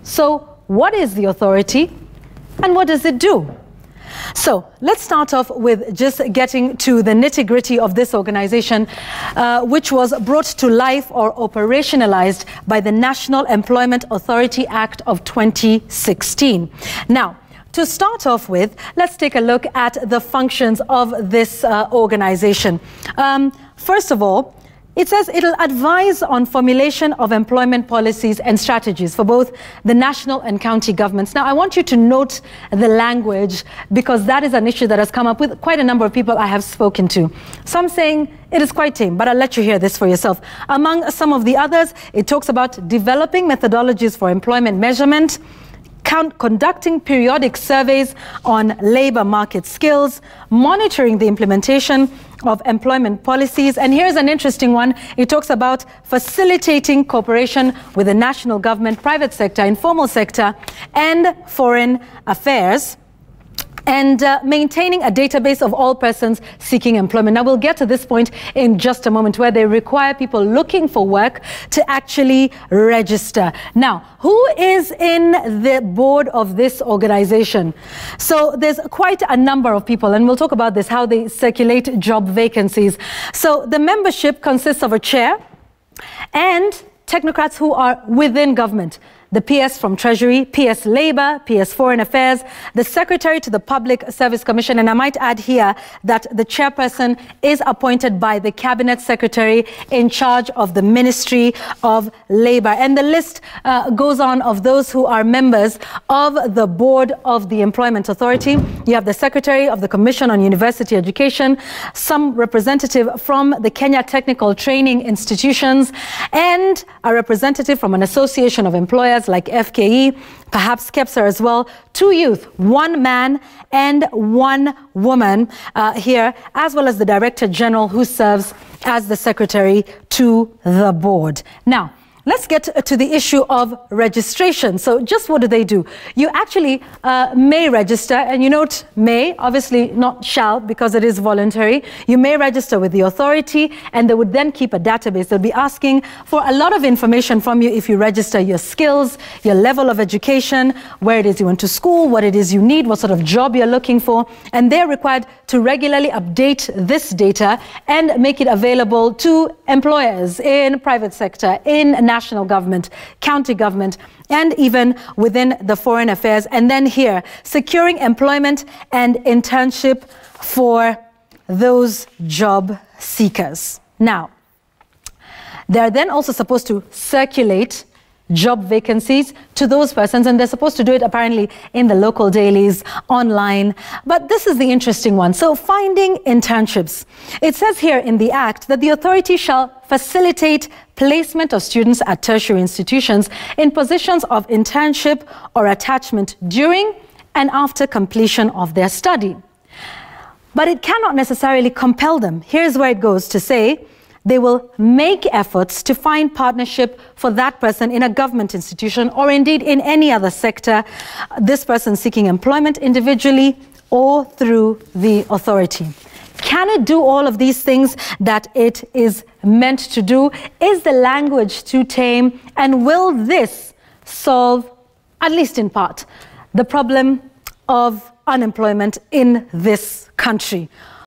So what is the authority and what does it do? So let's start off with just getting to the nitty-gritty of this organization, which was brought to life or operationalized by the National Employment Authority Act of 2016. Now, to start off with, let's take a look at the functions of this organization. First of all, it says it'll advise on formulation of employment policies and strategies for both the national and county governments. Now, I want you to note the language because that is an issue that has come up with quite a number of people I have spoken to. Some saying it is quite tame, but I'll let you hear this for yourself. Among some of the others, it talks about developing methodologies for employment measurement, conducting periodic surveys on labor market skills, monitoring the implementation of employment policies. And here's an interesting one. It talks about facilitating cooperation with the national government, private sector, informal sector, and foreign affairs, and maintaining a database of all persons seeking employment. Now, we'll get to this point in just a moment where they require people looking for work to actually register. Now, who is in the board of this organization? So there's quite a number of people, and we'll talk about this, how they circulate job vacancies. So the membership consists of a chair and technocrats who are within government. The PS from Treasury, PS Labour, PS Foreign Affairs, the Secretary to the Public Service Commission, and I might add here that the chairperson is appointed by the Cabinet Secretary in charge of the Ministry of Labour. And the list goes on of those who are members of the board of the Employment Authority. You have the Secretary of the Commission on University Education, some representative from the Kenya Technical Training Institutions, and a representative from an association of employers like FKE, perhaps KEPSA as well, 2 youth, 1 man and 1 woman here, as well as the Director General who serves as the Secretary to the board. Now, let's get to the issue of registration. So just what do? You actually may register, and you note may, obviously not shall, because it is voluntary. You may register with the authority, and they would then keep a database. They'll be asking for a lot of information from you if you register: your skills, your level of education, where it is you went to school, what it is you need, what sort of job you're looking for. And they're required to regularly update this data and make it available to employers in private sector, in national government, county government, and even within the foreign affairs. And then here, securing employment and internship for those job seekers. Now, they're then also supposed to circulate job vacancies to those persons, and they're supposed to do it apparently in the local dailies, online. But this is the interesting one. So finding internships. It says here in the Act that the authority shall facilitate placement of students at tertiary institutions in positions of internship or attachment during and after completion of their study. But it cannot necessarily compel them. Here's where it goes to say, they will make efforts to find partnership for that person in a government institution or indeed in any other sector, this person seeking employment individually or through the authority. Can it do all of these things that it is meant to do? Is the language too tame? And will this solve, at least in part, the problem of unemployment in this country?